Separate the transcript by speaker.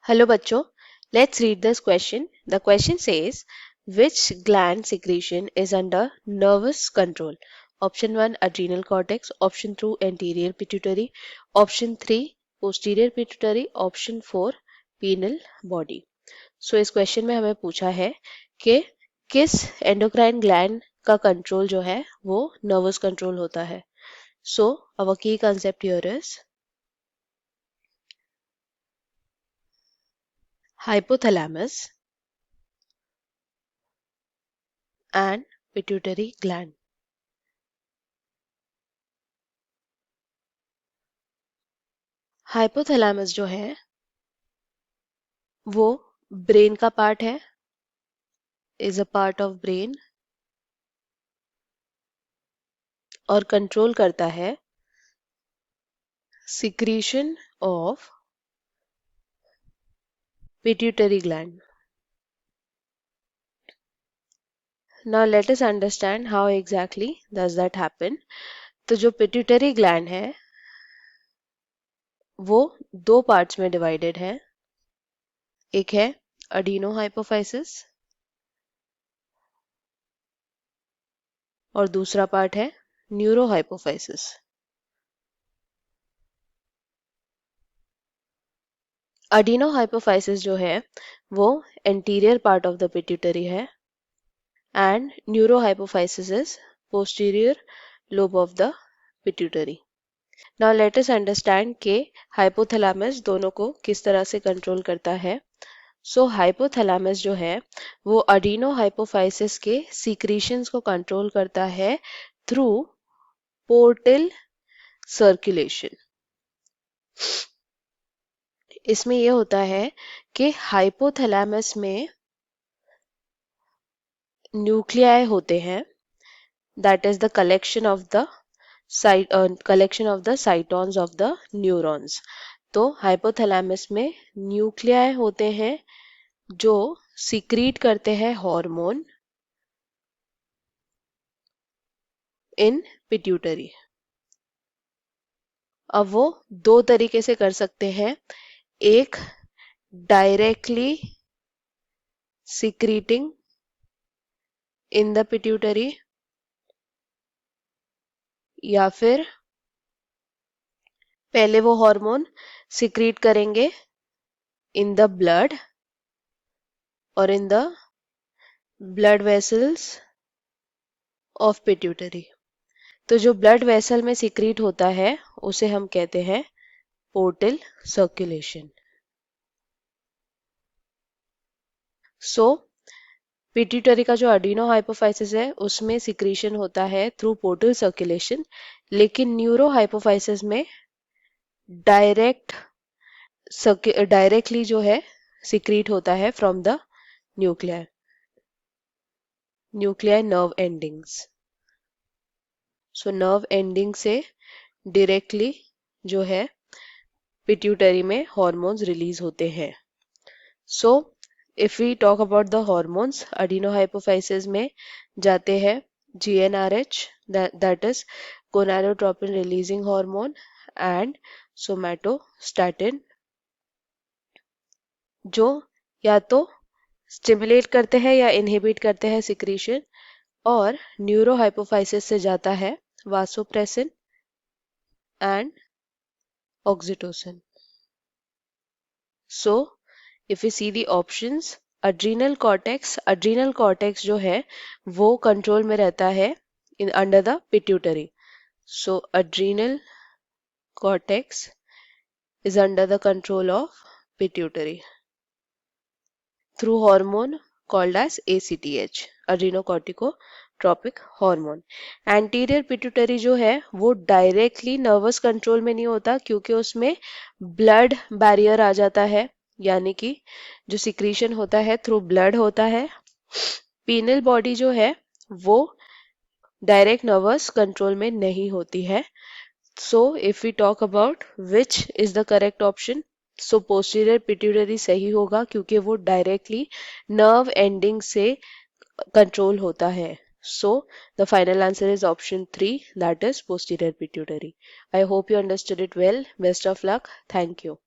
Speaker 1: Hello bachcho, let's read this question. The question says, which gland secretion is under nervous control? Option 1 adrenal cortex, option 2 anterior pituitary, option 3 posterior pituitary, option 4 penile body. So इस question में हमें पूछा है कि किस endocrine gland का control जो है वो नर्वस कंट्रोल होता है. So our key concept here is hypothalamus and pituitary gland. Hypothalamus जो है वो ब्रेन का पार्ट है, is a part of brain और कंट्रोल करता है secretion of pituitary gland. Now let us understand how exactly does that happen. तो जो पिट्यूटरी ग्लैंड है वो दो पार्ट्स में डिवाइडेड है. एक है अडीनो हाइपोफाइसिस और दूसरा पार्ट है न्यूरो हाइपोफाइसिस. अडीनो हाइपोफाइसिस जो है वो anterior part of the pituitary है and neurohypophysis is posterior lobe of the pituitary. Now let us understand कि hypothalamus दोनों को किस तरह से कंट्रोल करता है. So hypothalamus जो है वो adenohypophysis के secretions को कंट्रोल करता है through portal circulation. इसमें यह होता है कि hypothalamus में न्यूक्लियाई होते हैं, that is the collection of the cytons of the neurons. तो हाइपोथैलेमस में न्यूक्लियाई होते हैं जो सिक्रीट करते हैं हार्मोन इन पिट्यूटरी. अब वो दो तरीके से कर सकते हैं. एक directly secreting in the pituitary या फिर पहले वो हार्मोन सिक्रीट करेंगे इन द ब्लड और in the blood vessels of pituitary. तो जो ब्लड वेसल में सिक्रीट होता है उसे हम कहते हैं पोर्टल सर्कुलेशन. सो पिट्यूटरी का जो अडीनो हाइपोफाइसिस है उसमें सिक्रीशन होता है थ्रू पोर्टल सर्कुलेशन, लेकिन न्यूरो हाइपोफाइसिस में डायरेक्टली जो है सिक्रीट होता है from the nuclei nerve endings. So nerve ending से डायरेक्टली जो है पिट्यूटरी में हार्मोन्स रिलीज होते हैं. So if we talk about the hormones, adenohypophysis में जाते हैं GnRH, that is gonadotropin releasing hormone, and somatostatin जो या तो स्टिमुलेट करते हैं या इनहिबिट करते हैं सिक्रीशन. और न्यूरोहाइपोफाइसिस से जाता है vasopressin and oxytocin. So if we see the options, adrenal cortex जो है वो कंट्रोल में रहता है in under the pituitary. So adrenal cortex is under the control of pituitary through hormone called as ACTH, adrenocorticotropic hormone. Anterior pituitary जो है वो directly nervous control में नहीं होता क्योंकि उसमें ब्लड बैरियर आ जाता है, यानी कि जो सिक्रीशन होता है थ्रू ब्लड होता है. पीनल बॉडी जो है वो डायरेक्ट नर्वस कंट्रोल में नहीं होती है. So if we talk about which is the correct option, so posterior pituitary सही होगा क्योंकि वो डायरेक्टली नर्व एंडिंग से कंट्रोल होता है. So the final answer is option 3, that is posterior pituitary. I hope you understood it well. Best of luck. Thank you.